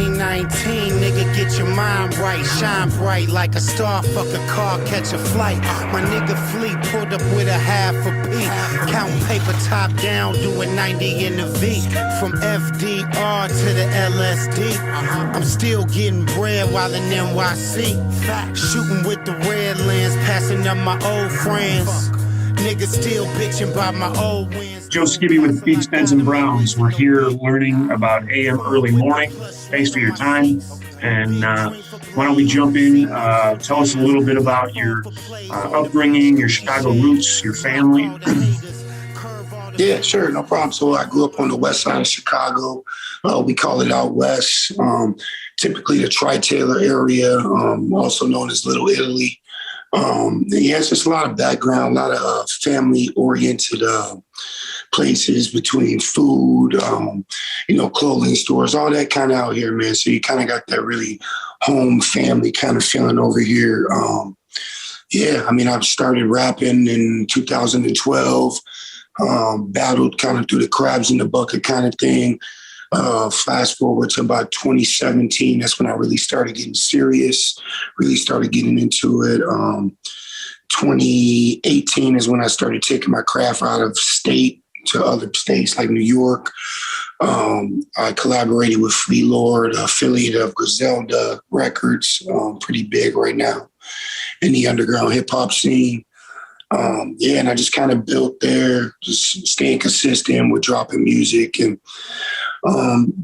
2019, nigga, get your mind right. Shine bright like a star, fuck a car, catch a flight. My nigga Fleet pulled up with a half a P. Count paper top down, doing 90 in the V. From FDR to the LSD. I'm still getting bread while in NYC. Shooting with the red lens, passing up my old friends. Niggas still bitching about my old wins. Joe Skibby with Beats, Bends, and Browns. We're here learning about AM early morning. Thanks for your time. And why don't we jump in? Tell us a little bit about your upbringing, your Chicago roots, your family. Yeah, sure, no problem. So I grew up on the west side of Chicago. We call it out west, typically the Tri-Taylor area, also known as Little Italy. Yeah, it's just a lot of background, a lot of family-oriented places between food, clothing stores, all that kind of out here, man. So you kind of got that really home family kind of feeling over here. I started rapping in 2012, battled kind of through the crabs in the bucket kind of thing. Fast forward to about 2017, that's when I really started getting serious, really started getting into it. 2018 is when I started taking my craft out of state to other states like New York. I collaborated with Free Lord, affiliate of Griselda Records, pretty big right now in the underground hip hop scene. And I just kind of built there, just staying consistent with dropping music and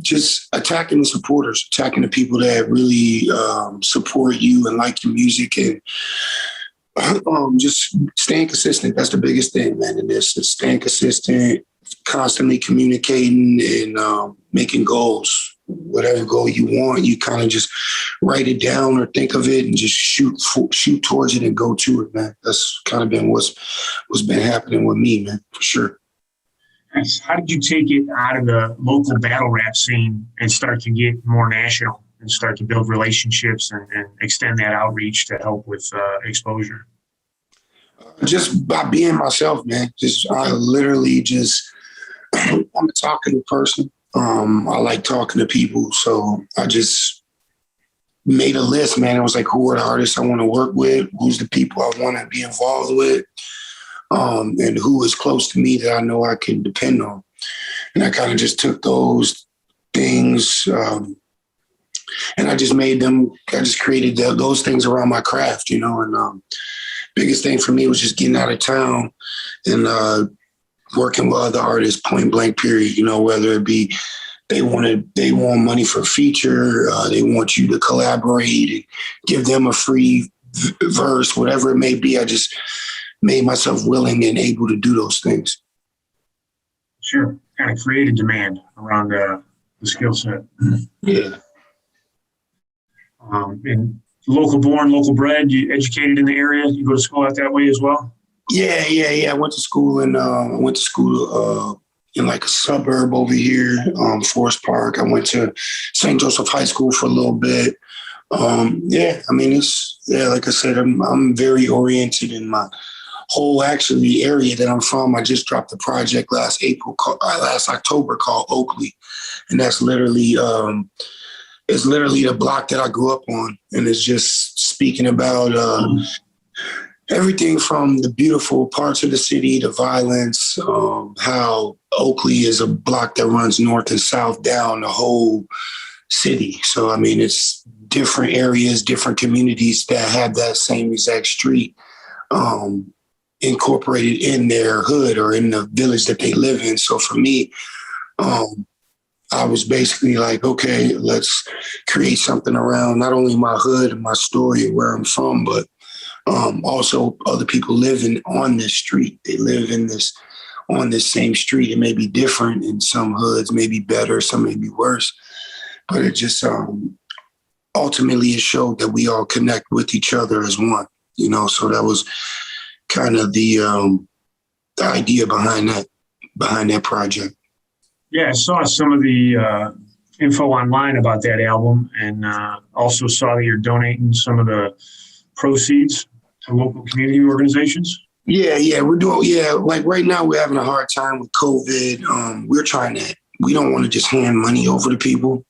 just attacking the supporters, attacking the people that really support you and like your music, and just staying consistent. That's the biggest thing, man, in this, is staying consistent, constantly communicating and making goals. Whatever goal you want, you kind of just write it down or think of it and just shoot towards it and go to it, man. That's kind of been what's been happening with me, man, for sure. Nice. How did you take it out of the local battle rap scene and start to get more national and start to build relationships and extend that outreach to help with exposure? Just by being myself, man. I literally I'm a talkative person. I like talking to people. So I just made a list, man. It was like, who are the artists I want to work with? Who's the people I want to be involved with? And who is close to me that I know I can depend on. And I kind of just took those things and I just created those things around my craft, and biggest thing for me was just getting out of town and working with other artists, point blank period, whether it be they want money for a feature, they want you to collaborate and give them a free verse, whatever it may be. I just made myself willing and able to do those things. Sure. Kind of created demand around the skill set. Yeah. And local born, local bred, you educated in the area? You go to school out that way as well? Yeah. I went to school in like a suburb over here, Forest Park. I went to St. Joseph High School for a little bit. Like I said, I'm very oriented in my whole area that I'm from. I just dropped a project last October called Oakley, and that's literally the block that I grew up on, and it's just speaking about everything from the beautiful parts of the city, the violence, how Oakley is a block that runs north and south down the whole city. So it's different areas, different communities that have that same exact street incorporated in their hood or in the village that they live in. So for me, I was basically like, okay, let's create something around not only my hood and my story and where I'm from, but also other people living on this street. They live on this same street. It may be different in some hoods, maybe better, some may be worse, but it just ultimately it showed that we all connect with each other as one, so that was kind of the idea behind that project. Yeah, I saw some of the info online about that album, and also saw that you're donating some of the proceeds to local community organizations. Yeah, we're doing. Yeah, like right now we're having a hard time with COVID. We don't want to just hand money over to people.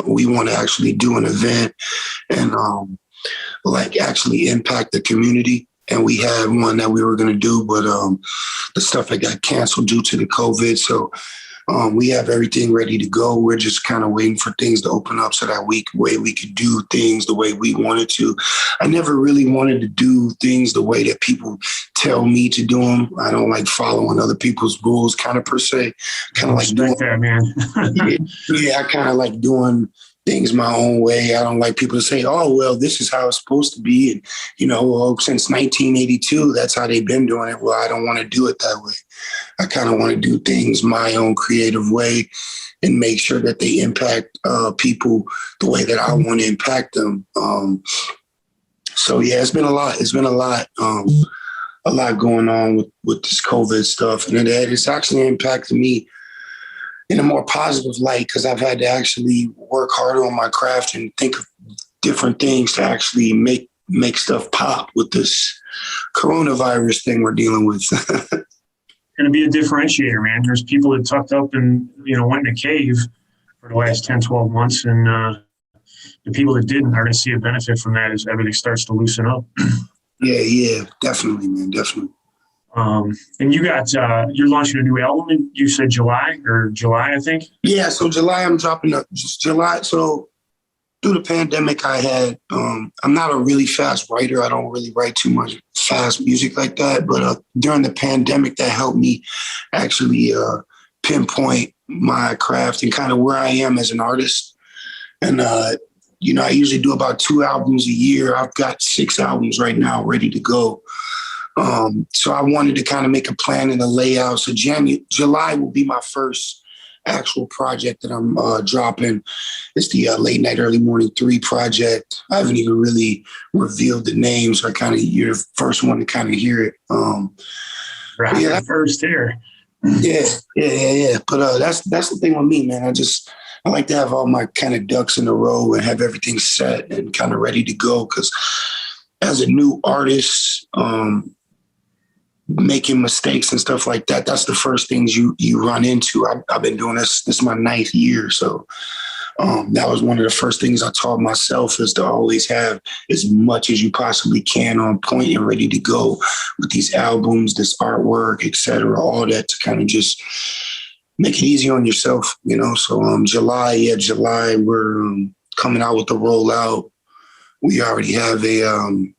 we want to actually do an event and like actually impact the community. And we had one that we were going to do, but the stuff that got canceled due to the COVID. So we have everything ready to go. We're just kind of waiting for things to open up so that we could do things the way we wanted to. I never really wanted to do things the way that people tell me to do them. I don't like following other people's rules, kind of per se. Kind of like doing that, man. yeah, I kind of like doing things my own way. I don't like people to say, oh, well, this is how it's supposed to be. And, well, since 1982, that's how they've been doing it. Well, I don't want to do it that way. I kind of want to do things my own creative way and make sure that they impact people the way that I want to impact them. So, yeah, it's been a lot. It's been a lot going on with this COVID stuff. And it's actually impacted me in a more positive light because I've had to actually work harder on my craft and think of different things to actually make stuff pop with this coronavirus thing we're dealing with. Going to be a differentiator, man. There's people that tucked up and, went in a cave for the last 10, 12 months. And the people that didn't are going to see a benefit from that as everything starts to loosen up. Yeah, definitely, man, definitely. And you're launching a new album in, you said July, I think? Yeah, so July I'm dropping up. Just July. So through the pandemic I had, I'm not a really fast writer. I don't really write too much fast music like that. But during the pandemic, that helped me actually pinpoint my craft and kind of where I am as an artist. And, I usually do about 2 albums a year. I've got 6 albums right now ready to go. So I wanted to kind of make a plan and a layout. So July will be my first actual project that I'm dropping. It's the Late Night, Early Morning 3 project. I haven't even really revealed the names. So you're the first one to kind of hear it. Right, yeah, first here. Yeah. But that's the thing with me, man. I like to have all my kind of ducks in a row and have everything set and kind of ready to go. Because as a new artist, making mistakes and stuff like that, that's the first things you run into. I've been doing this is my 9th year. So that was one of the first things I taught myself, is to always have as much as you possibly can on point and ready to go with these albums, this artwork, etc., all that, to kind of just make it easy on yourself, So July, we're coming out with the rollout. We already have a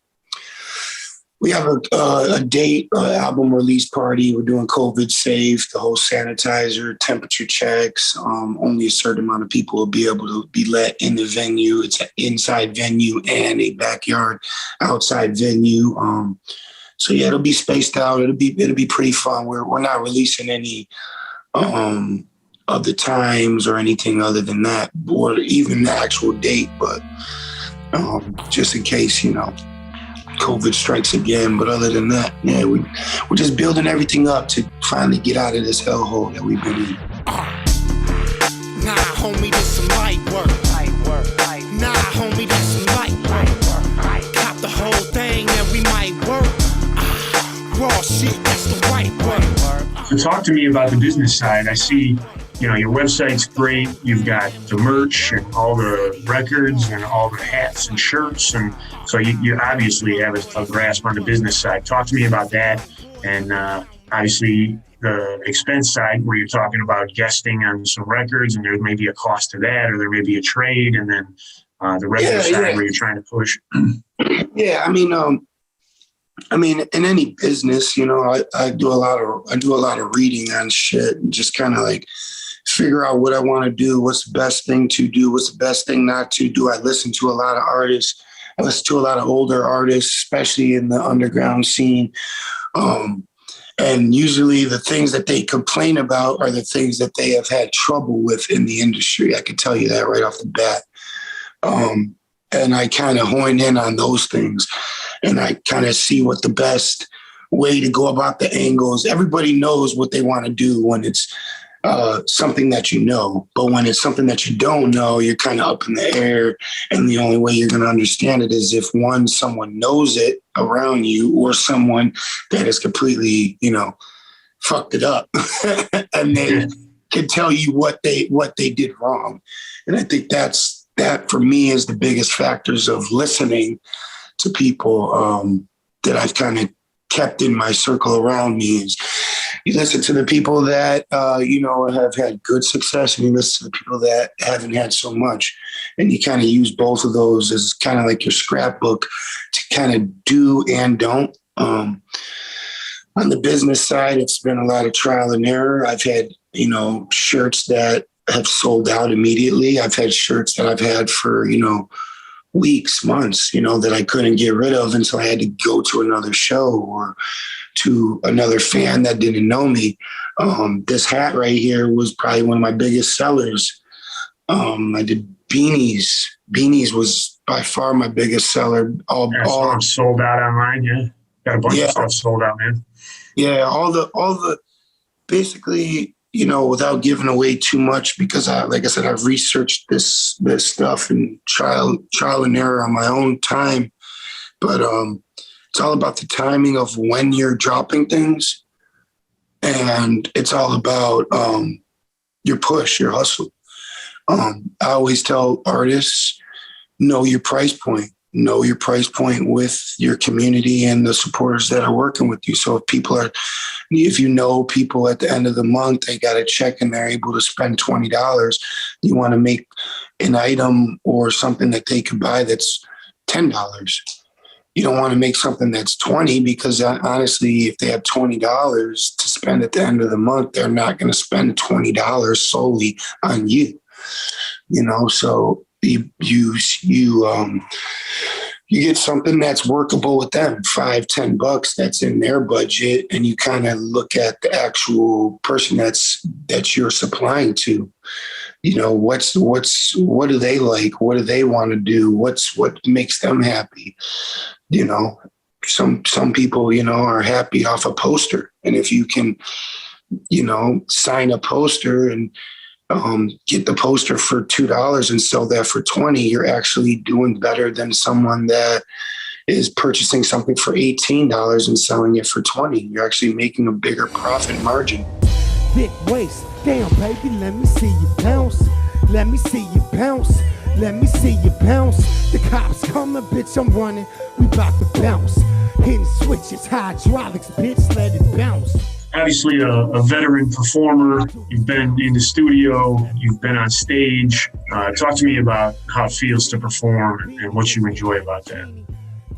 date, album release party. We're doing COVID safe, the whole sanitizer, temperature checks. Only a certain amount of people will be able to be let in the venue. It's an inside venue and a backyard outside venue. So yeah, it'll be spaced out. It'll be pretty fun. We're not releasing any other times or anything other than that, or even the actual date, but just in case, COVID strikes again. But other than that, yeah, we're just building everything up to finally get out of this hellhole that we've been in. Nah, homie, this some light work. Nah, homie, this some light work. Cop the whole thing and we might work. Raw shit, that's the right work. So talk to me about the business side. I see, your website's great. You've got the merch and all the records and all the hats and shirts. And so you obviously have a grasp on the business side. Talk to me about that. And obviously the expense side, where you're talking about guesting on some records, and there may be a cost to that, or there may be a trade. And then the revenue side where you're trying to push. Yeah, I mean, in any business, I do a lot of reading on shit and just kind of like figure out what I want to do, what's the best thing to do, what's the best thing not to do. I listen to a lot of artists. I listen to a lot of older artists, especially in the underground scene. And usually the things that they complain about are the things that they have had trouble with in the industry. I can tell you that right off the bat. And I kind of hone in on those things, and I kind of see what the best way to go about the angles. Everybody knows what they want to do when it's something that but when it's something that you don't know, you're kind of up in the air. And the only way you're going to understand it is if someone knows it around you, or someone that has completely, fucked it up and they can tell you what they did wrong. And I think that for me is the biggest factors of listening to people that I've kind of kept in my circle around me. Is you listen to the people that have had good success, and you listen to the people that haven't had so much, and you kind of use both of those as kind of like your scrapbook to kind of do and don't. On the business side, it's been a lot of trial and error. I've had shirts that have sold out immediately. I've had shirts that I've had for weeks, months, that I couldn't get rid of until I had to go to another show or to another fan that didn't know me. This hat right here was probably one of my biggest sellers. I did beanies. Beanies was by far my biggest seller. All sold out online. Yeah, got a bunch of stuff sold out, man. Yeah, all the basically, without giving away too much, because like I said, I've researched this stuff and trial and error on my own time. But it's all about the timing of when you're dropping things, and it's all about your push, your hustle. I always tell artists, know your price point. Know your price point with your community and the supporters that are working with you. So if people at the end of the month, they got a check and they're able to spend $20, you want to make an item or something that they could buy that's $10. You don't want to make something that's $20, because honestly, if they have $20 to spend at the end of the month, they're not going to spend $20 solely on you. So you get something that's workable with them, $5-10 that's in their budget, and you kind of look at the actual person that you're supplying to. What do they like? What do they want to do? What makes them happy? Some people are happy off a poster, and if you can sign a poster and get the poster for $2 and sell that for $20, you're actually doing better than someone that is purchasing something for $18 and selling it for $20. You're actually making a bigger profit margin. Big waist, damn baby, let me see you bounce. Let me see you bounce. Let me see you bounce. The cops coming, bitch, I'm running. We bout to bounce. Hitting switches, hydraulics, bitch, let it bounce. Obviously a veteran performer. You've been in the studio, you've been on stage. Talk to me about how it feels to perform and what you enjoy about that.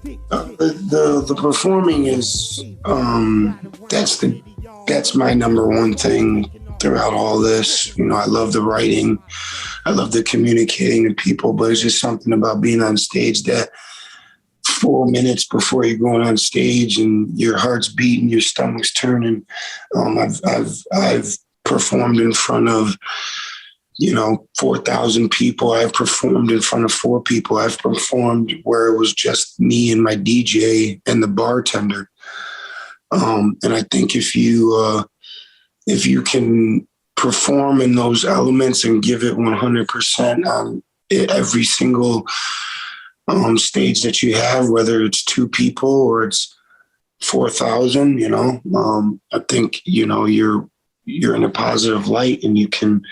The performing is that's my number one thing throughout all this. I love the writing, I love the communicating to people, but it's just something about being on stage that 4 minutes before you're going on stage and your heart's beating, your stomach's turning. I've performed in front of 4,000 people. I've performed in front of 4 people. I've performed where it was just me and my DJ and the bartender. And I think if you can perform in those elements and give it 100% on every single stage that you have, whether it's 2 people or it's 4,000, I think, you're in a positive light and you can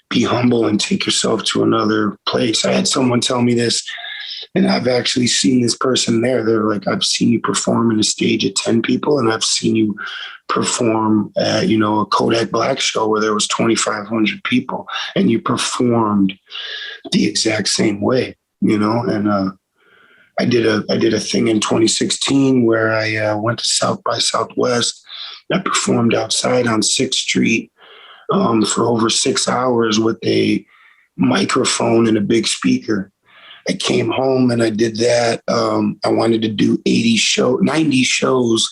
be humble and take yourself to another place. I had someone tell me this, and I've actually seen this person there. They're like, I've seen you perform in a stage of 10 people, and I've seen you perform at, a Kodak Black show where there was 2,500 people, and you performed the exact same way. And I did a thing in 2016 where I went to South by Southwest. I performed outside on 6th Street for over 6 hours with a microphone and a big speaker. I came home and I did that. I wanted to do 90 shows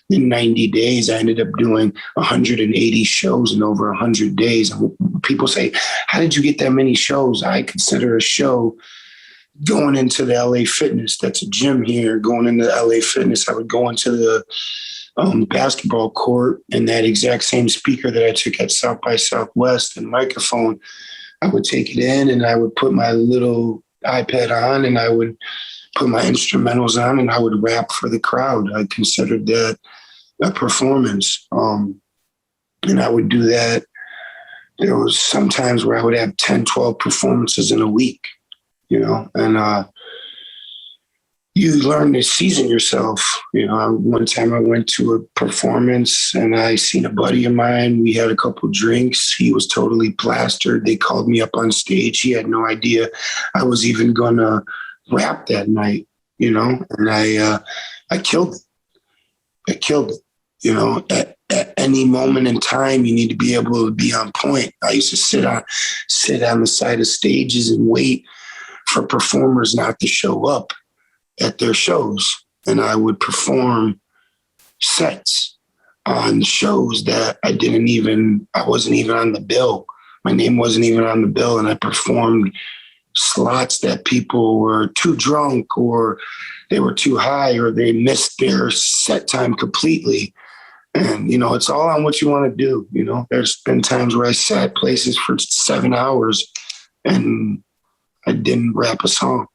in 90 days. I ended up doing 180 shows in over 100 days. And people say, how did you get that many shows? I consider a show going into the LA Fitness. That's a gym here. Going into LA Fitness, I would go into the basketball court, and that exact same speaker that I took at South by Southwest and microphone, I would take it in and I would put my little iPad on and I would put my instrumentals on and I would rap for the crowd. I considered that a performance. And I would do that there was sometimes where I would have 10, 12 performances in a week, and you learn to season yourself. One time I went to a performance and I seen a buddy of mine. We had a couple drinks. He was totally plastered. They called me up on stage. He had no idea I was even going to rap that night, and I killed it. I killed it. At any moment in time, you need to be able to be on point. I used to sit on the side of stages and wait for performers not to show up at their shows. And I would perform sets on shows that I wasn't even on the bill. My name wasn't even on the bill. And I performed slots that people were too drunk or they were too high or they missed their set time completely. And, it's all on what you want to do. There's been times where I sat places for 7 hours and I didn't rap a song.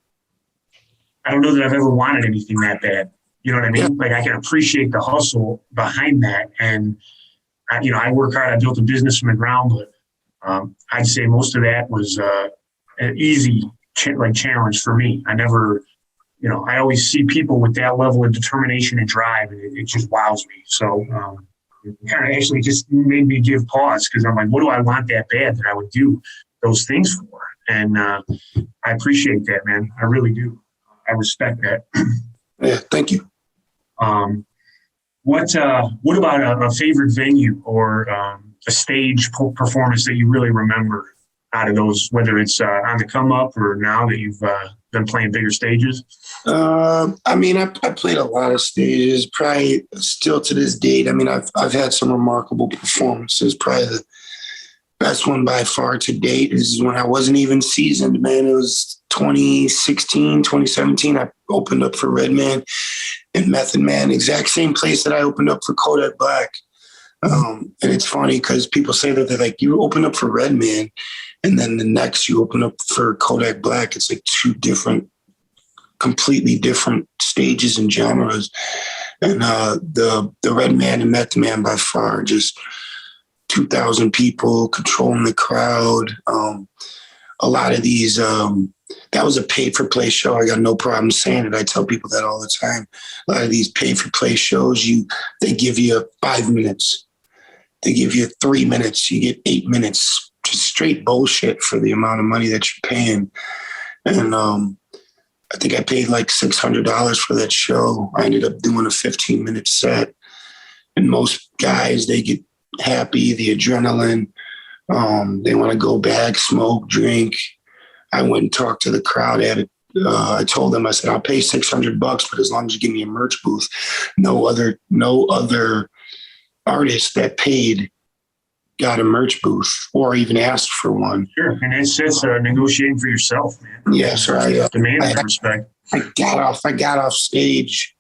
I don't know that I've ever wanted anything that bad. You know what I mean? Like, I can appreciate the hustle behind that. And, I work hard. I built a business from the ground, but I'd say most of that was an easy challenge for me. I never, I always see people with that level of determination and drive, and it just wows me. So it kind of actually just made me give pause because I'm like, what do I want that bad that I would do those things for? And I appreciate that, man. I really do. I respect that. Yeah, thank you. What about a favorite venue or a stage performance that you really remember out of those, whether it's on the come up or now that you've been playing bigger stages? I played a lot of stages, probably still to this date. I've had some remarkable performances. Probably the best one by far to date is when I wasn't even seasoned, man. It was 2016, 2017. I opened up for Redman and Method Man, exact same place that I opened up for Kodak Black. And it's funny because people say that they're like, you open up for Redman and then the next you open up for Kodak Black. It's like two completely different stages and genres. And the Redman and Method Man by far, just 2,000 people controlling the crowd. A lot of these, that was a pay-for-play show. I got no problem saying it. I tell people that all the time. A lot of these pay-for-play shows, they give you 5 minutes. They give you 3 minutes. You get 8 minutes. Just straight bullshit for the amount of money that you're paying. And I think I paid like $600 for that show. I ended up doing a 15-minute set. And most guys, they get happy, the adrenaline. They want to go back, smoke, drink. I went and talked to the crowd at it. I told them, I said, I'll pay $600, but as long as you give me a merch booth. No other artist that paid got a merch booth or even asked for one. Sure, and it's negotiating for yourself, man. Yeah, so demanding respect. I got off stage.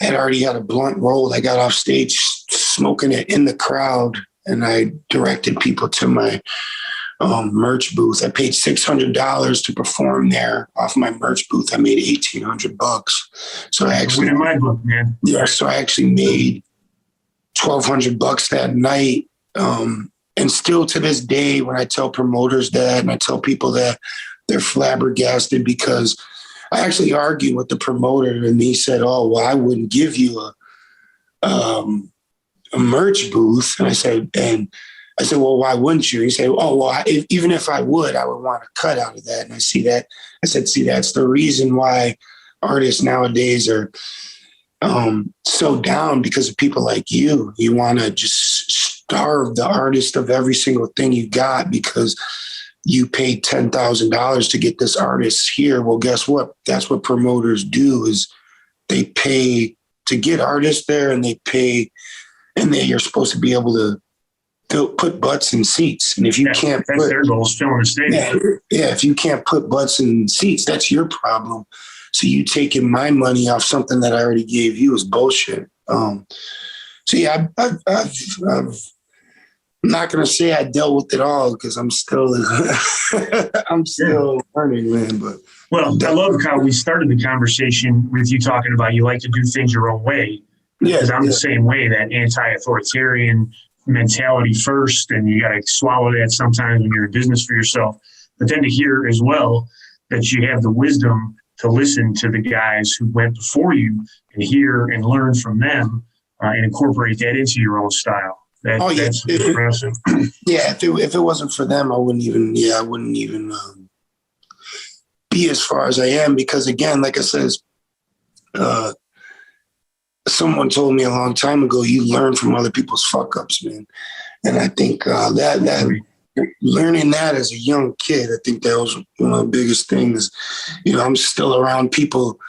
I had already had a blunt rolled. I got off stage smoking it in the crowd, and I directed people to my merch booth. I paid $600 to perform there. Off my merch booth, I made $1,800. So I actually in my book, man. Yeah, so I actually made $1,200 that night. And still to this day, when I tell promoters that, and I tell people that, they're flabbergasted because I actually argued with the promoter, and he said, "Oh, well, I wouldn't give you a merch booth." And I said, "Well, why wouldn't you?" He said, "Oh, well, even if I would want a cut out of that." And I said, "See, that's the reason why artists nowadays are so down, because of people like you. You want to just starve the artist of every single thing you got because you paid $10,000 to get this artist here. Well, guess what? That's what promoters do, is they pay to get artists there, and they pay, and you're supposed to be able to put butts in seats. And if you can't, that's their goal, is filling the stadium. Yeah, if you can't put butts in seats, that's your problem. So you taking my money off something that I already gave you is bullshit. So yeah, I'm not gonna say I dealt with it all because I'm still learning, man. But I love how we started the conversation with you talking about you like to do things your own way. Because I'm the same way, that anti-authoritarian, mentality first, and you got to swallow that sometimes when you're in business for yourself. But then to hear as well that you have the wisdom to listen to the guys who went before you and hear and learn from them and incorporate that into your own style. That's impressive. Yeah, if it wasn't for them, I wouldn't even be as far as I am, because again, like I said, someone told me a long time ago, you learn from other people's fuck ups, man. And I think that learning that as a young kid, I think that was one of the biggest things. You know, I'm still around people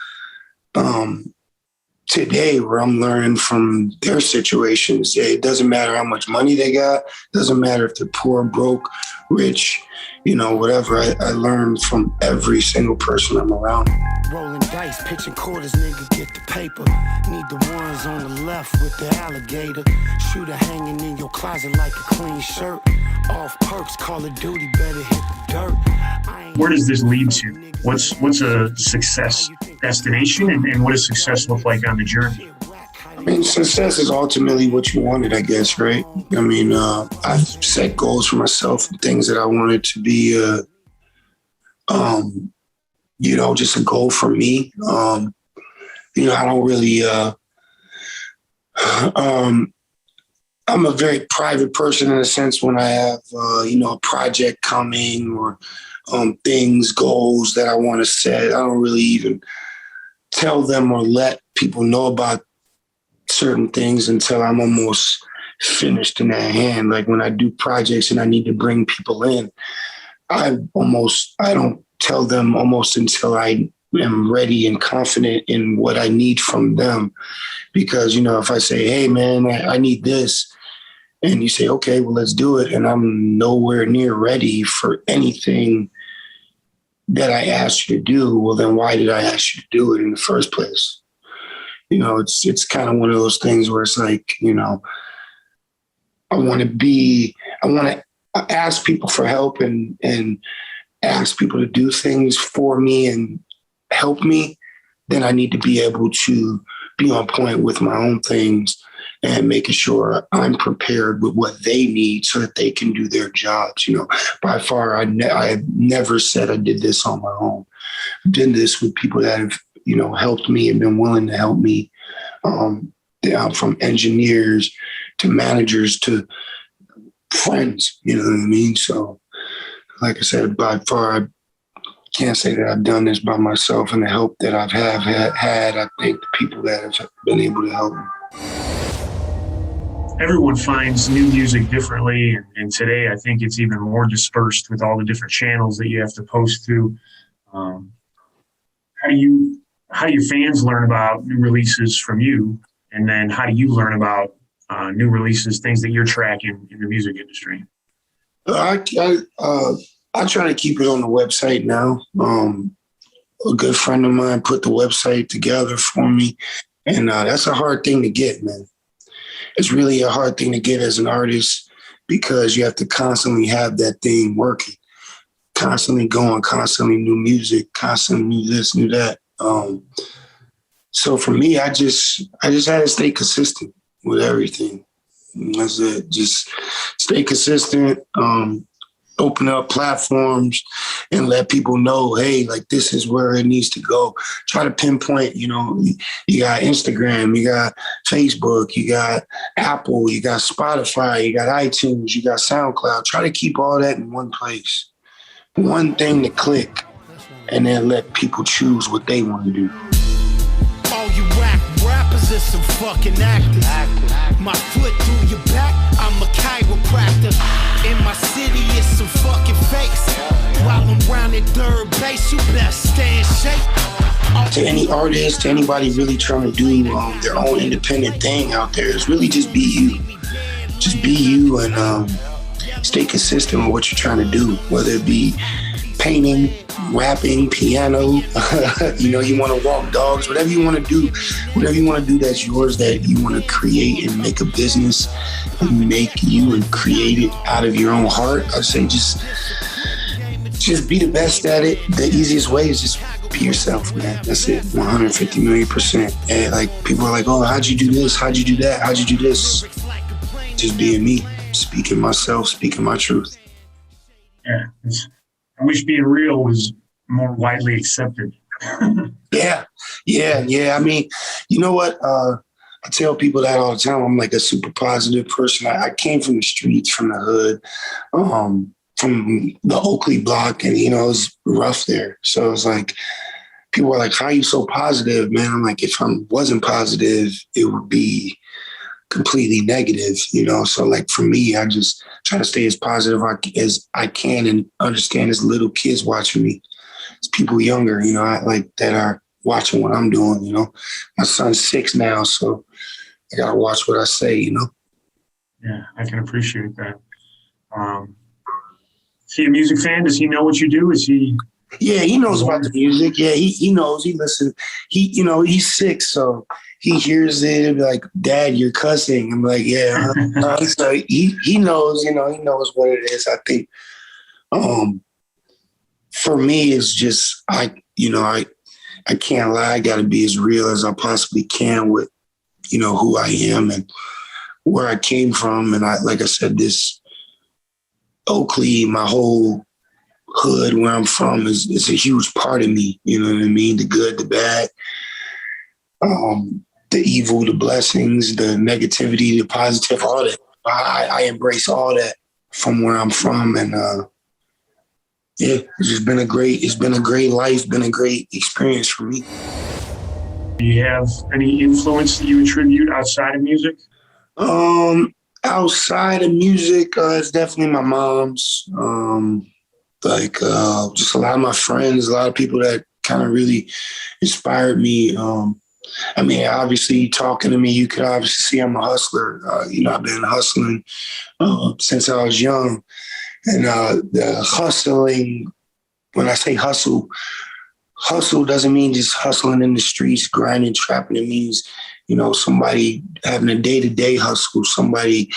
today where I'm learning from their situations. It doesn't matter how much money they got. Doesn't matter if they're poor, broke, rich, you know, whatever. I learn from every single person I'm around. Rolling dice, pitching quarters, nigga, get the paper. Need the ones on the left with the alligator. Shooter hanging in your closet like a clean shirt. Off perks, Call of Duty, better hit the dirt. Where does this lead to? What's a success destination, and what does success look like on the journey? I mean, success is ultimately what you wanted, I guess, right? I mean, I've set goals for myself and things that I wanted to be, you know, just a goal for me. You know, I don't really, I'm a very private person in a sense when I have, you know, a project coming or things, goals that I want to set. I don't really even tell them or let people know about certain things until I'm almost finished in that hand. Like when I do projects and I need to bring people in, I don't tell them almost until I am ready and confident in what I need from them. Because, you know, if I say, hey man, I need this, and you say, okay, well, let's do it, and I'm nowhere near ready for anything that I asked you to do, well, then why did I ask you to do it in the first place? You know, it's kind of one of those things where it's like, you know, I want to ask people for help and ask people to do things for me and help me. Then I need to be able to be on point with my own things and making sure I'm prepared with what they need so that they can do their jobs. You know, by far, I have never said I did this on my own. I did this with people that have, you know, helped me and been willing to help me, from engineers to managers to friends, you know what I mean? So, like I said, by far, I can't say that I've done this by myself, and the help that I've had, I think the people that have been able to help me. Everyone finds new music differently, and today I think it's even more dispersed with all the different channels that you have to post to. How do your fans learn about new releases from you, and then how do you learn about new releases, things that you're tracking in the music industry? I try to keep it on the website now. A good friend of mine put the website together for me, and that's a hard thing to get, man. It's really a hard thing to get as an artist because you have to constantly have that thing working, constantly going, constantly new music, constantly new this, new that. So for me, I just had to stay consistent with everything. That's it. Just stay consistent, open up platforms and let people know, hey, like this is where it needs to go. Try to pinpoint, you know, you got Instagram, you got Facebook, you got Apple, you got Spotify, you got iTunes, you got SoundCloud. Try to keep all that in one place. One thing to click, and then let people choose what they want to do. All you rappers is some fucking actors. My foot through your back, I'm a chiropractor. In my city, it's some fucking fakes. While I'm round at third base, you best stay in shape. To any artist, to anybody really trying to do their own independent thing out there, is really just be you. Just be you and stay consistent with what you're trying to do, whether it be painting, rapping, piano, you know, you want to walk dogs, whatever you want to do that's yours, that you want to create and make a business and make you and create it out of your own heart. I say just be the best at it. The easiest way is just be yourself, man. That's it, 150 million%. And like people are like, oh, how'd you do this? How'd you do that? How'd you do this? just being me, speaking myself, speaking my truth. Yeah, I wish being real was more widely accepted. Yeah. I mean, you know what? I tell people that all the time. I'm like a super positive person. I came from the streets, from the hood, from the Oakley Block, and it was rough there. So it's like people are like, "How are you so positive, man?" I'm like, if I wasn't positive, it would be completely negative, So like for me, I just try to stay as positive as I can and understand as little kids watching me, as people younger, I like that are watching what I'm doing, My son's 6 now, so I gotta watch what I say, Yeah, I can appreciate that. Is he a music fan? Does he know what you do? Is he? Yeah, he knows about the music. Yeah, he knows. He listens. He's 6, so he hears it and be like, "Dad, you're cussing." I'm like, "Yeah." So he knows. He knows what it is. I think. For me, it's just I can't lie. I got to be as real as I possibly can with who I am and where I came from. And like I said, this Oakley, my whole hood, where I'm from, is a huge part of me. You know what I mean? The good, the bad, the evil, the blessings, the negativity, the positive, all that. I embrace all that from where I'm from, and yeah, it's been a great life, been a great experience for me. Do you have any influence that you attribute outside of music? Outside of music, it's definitely my mom's. Just a lot of my friends, a lot of people that kind of really inspired me. Obviously, talking to me, you could obviously see I'm a hustler. I've been hustling since I was young. And the hustling, when I say hustle doesn't mean just hustling in the streets, grinding, trapping. It means, somebody having a day-to-day hustle, somebody,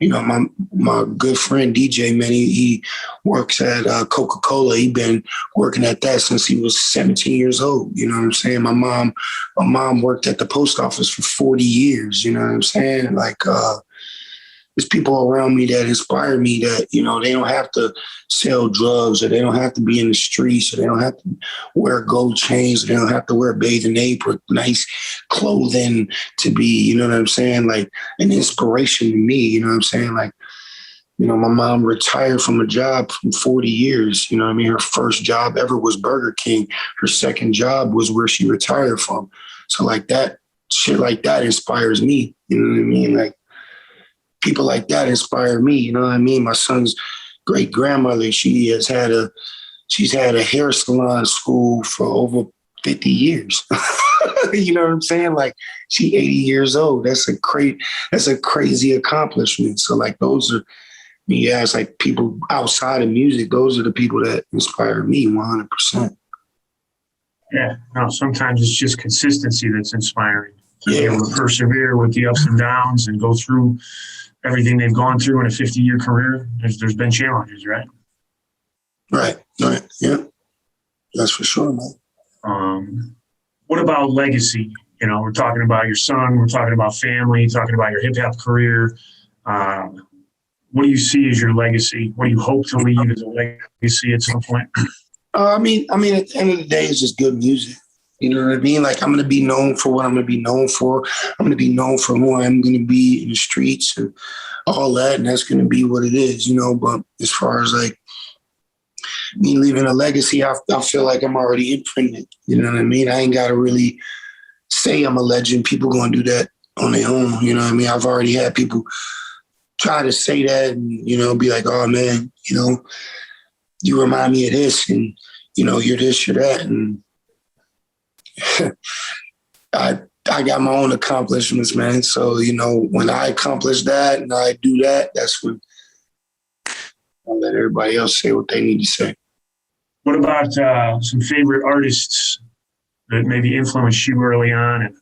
my good friend DJ, man, he works at Coca-Cola. He's been working at that since he was 17 years old. You know what I'm saying? My mom worked at the post office for 40 years. You know what I'm saying? Like, there's people around me that inspire me that, they don't have to sell drugs, or they don't have to be in the streets, or they don't have to wear gold chains, or they don't have to wear a bathing apron, nice clothing to be, you know what I'm saying? Like an inspiration to me, you know what I'm saying? Like, my mom retired from a job from 40 years. You know what I mean? Her first job ever was Burger King. Her second job was where she retired from. So like that, shit like that inspires me. You know what I mean? Like, people like that inspire me. You know what I mean? My son's great grandmother, she's had a hair salon school for over 50 years. You know what I'm saying? Like, she 80 years old. That's a crazy accomplishment. So like, those are, it's like people outside of music, those are the people that inspire me 100%. Yeah, no, sometimes it's just consistency that's inspiring. To be Yeah. able to persevere with the ups and downs and go through everything they've gone through in a 50-year career. There's been challenges, right? Right. Yeah. That's for sure, man. What about legacy? We're talking about your son, we're talking about family, talking about your hip hop career. What do you see as your legacy? What do you hope to leave as a legacy at some point? At the end of the day, it's just good music. You know what I mean? Like, I'm going to be known for what I'm going to be known for. I'm going to be known for who I'm going to be in the streets and all that. And that's going to be what it is, But as far as like me leaving a legacy, I feel like I'm already imprinted. You know what I mean? I ain't got to really say I'm a legend. People going to do that on their own. You know what I mean? I've already had people try to say that and, be like, "Oh man, you remind me of this, and, you're this, you're that." And I got my own accomplishments, man. So, when I accomplish that and I do that, that's when I'll let everybody else say what they need to say. What about some favorite artists that maybe influenced you early on?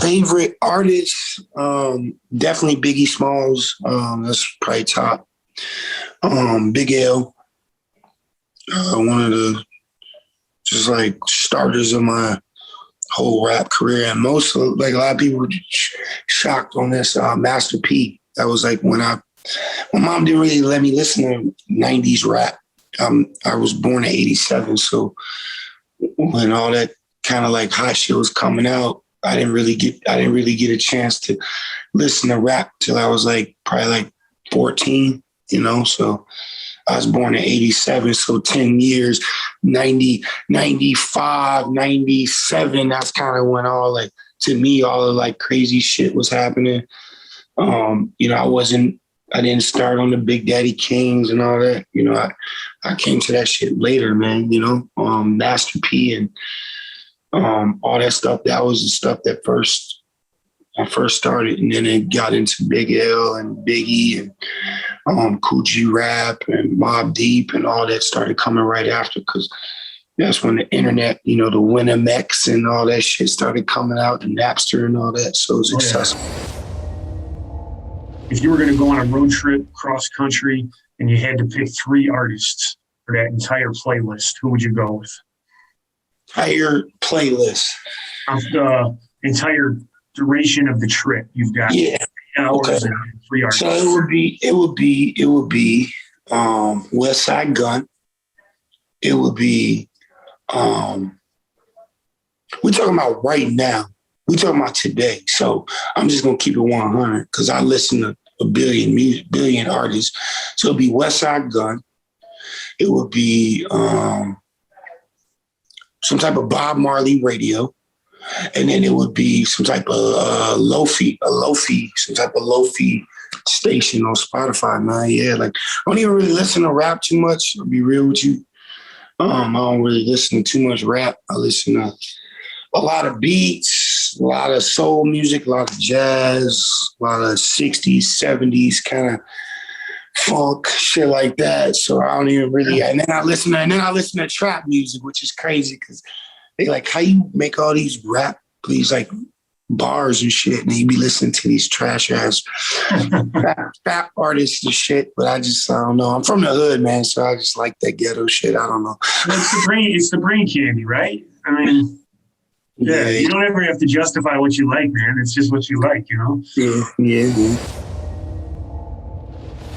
Favorite artists, definitely Biggie Smalls. That's probably top. Big L, one of the just like starters of my whole rap career. And a lot of people were shocked on this. Master P, That was like when my mom didn't really let me listen to 90s rap. I was born in 87. So when all that kind of like hot shit was coming out, I didn't really get a chance to listen to rap till I was like probably like 14, you know? So I was born in 87. So 10 years, 90, 95, 97, that's kind of when all like, to me, all the like crazy shit was happening. You know, I didn't start on the Big Daddy Kings and all that. You know, I came to that shit later, man, you know, Master P and all that stuff. That was the stuff that I first started. And then it got into Big L and Biggie and Coogee Rap and Mobb Deep and all that started coming right after, because that's when the internet, you know, the Winamax and all that shit started coming out, and Napster and all that. So it was accessible. If you were going to go on a road trip cross country and you had to pick 3 artists for that entire playlist, who would you go with? Entire playlist. Of the entire duration of the trip, you've got 3 hours and 3 artists. So it would be West Side Gun. It would be we're talking about right now. We're talking about today. So I'm just gonna keep it 100 because I listen to a billion artists. So it'd be West Side Gun. It would be some type of Bob Marley radio. And then it would be some type of Lo-fi station on Spotify, man. Yeah, like I don't even really listen to rap too much. I'll be real with you. I don't really listen to too much rap. I listen to a lot of beats, a lot of soul music, a lot of jazz, a lot of 60s, 70s kind of funk, shit like that. So I don't even really. And then I listen to trap music, which is crazy because they like, how you make all these like bars and shit, and you be listening to these trash ass rap artists and shit. But I don't know. I'm from the hood, man, so I just like that ghetto shit. I don't know. It's the brain candy, right? I mean, yeah, you don't ever have to justify what you like, man. It's just what you like, you know? Yeah.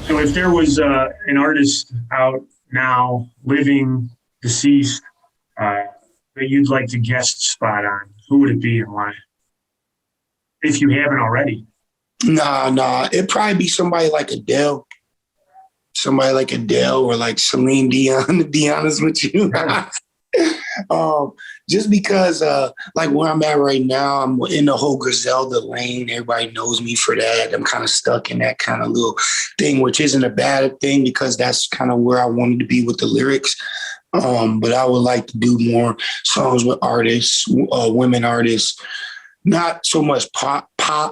So if there was an artist out now, living, deceased, that you'd like to guest spot on, who would it be and why? If you haven't already. Nah. It'd probably be somebody like Adele. Somebody like Adele or like Celine Dion, to be honest with you. Just because like where I'm at right now, I'm in the whole Griselda lane. Everybody knows me for that. I'm kind of stuck in that kind of little thing, which isn't a bad thing because that's kind of where I wanted to be with the lyrics. But I would like to do more songs with artists, women artists, not so much pop,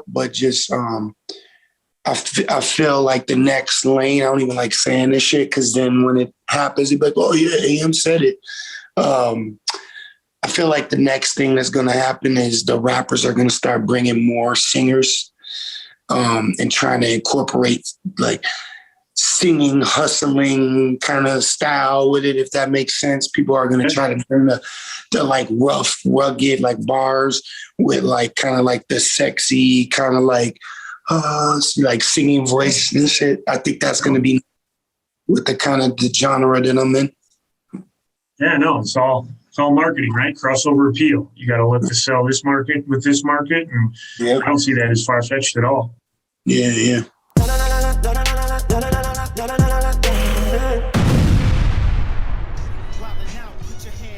but just I feel like the next lane. I don't even like saying this shit because then when it happens, you're like, oh yeah, AM said it. I feel like the next thing that's going to happen is the rappers are going to start bringing more singers and trying to incorporate like singing, hustling kind of style with it, if that makes sense. People are going to try to bring the like rough, rugged like bars with like kind of like the sexy kind of like singing voice and shit. I think that's going to be with the kind of the genre that I'm in. Yeah, no, it's all marketing, right? Crossover appeal. You got to look to sell this market with this market, and I don't see that as far-fetched at all. Yeah.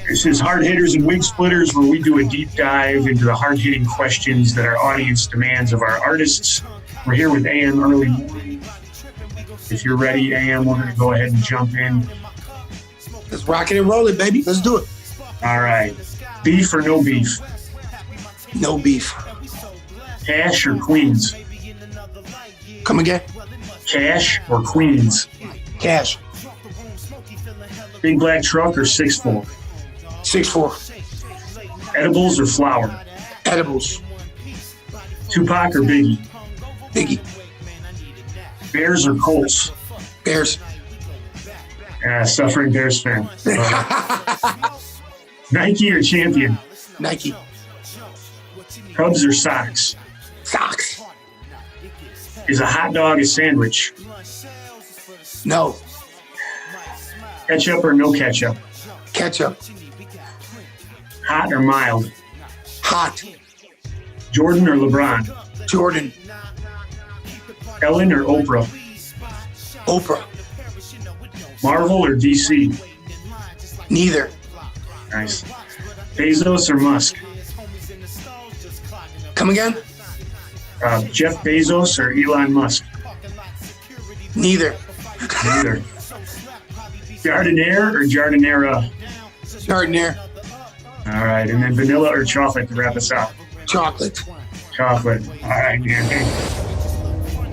This is Hard Hitters and Wig Splitters, where we do a deep dive into the hard-hitting questions that our audience demands of our artists. We're here with AM Early Morning. If you're ready, AM, we're going to go ahead and jump in. Let's rock it and roll it, baby. Let's do it. All right. Beef or no beef? No beef. Cash or Queens? Come again? Cash or Queens? Cash. Big black truck or 6'4"? 6'4". Edibles or flour? Edibles. Tupac or Biggie? Biggie. Bears or Colts? Bears. Suffering Bears fan. Nike or Champion? Nike. Cubs or Sox? Sox. Is a hot dog a sandwich? No. Ketchup or no ketchup? Ketchup. Hot or mild? Hot. Jordan or LeBron? Jordan. Ellen or Oprah? Oprah. Marvel or DC? Neither. Nice. Bezos or Musk? Come again? Jeff Bezos or Elon Musk? Neither. Neither. Jardiniere or Jardinera? Jardiniere. All right, and then vanilla or chocolate to wrap us out? Chocolate. Chocolate. All right, man.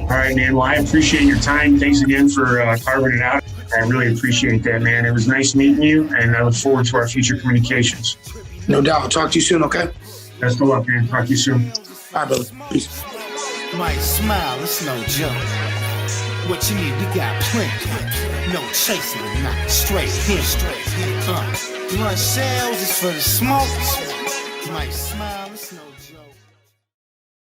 All right, man. Well, I appreciate your time. Thanks again for carving it out. I really appreciate that, man. It was nice meeting you, and I look forward to our future communications. No doubt. I'll talk to you soon, okay? Best of luck, man. Talk to you soon. All right, brother. Peace. Might smile, it's no joke. What you need, we got plenty. No chasing, not straight here. Blunt sales is for the smokers. Might smile, it's no joke.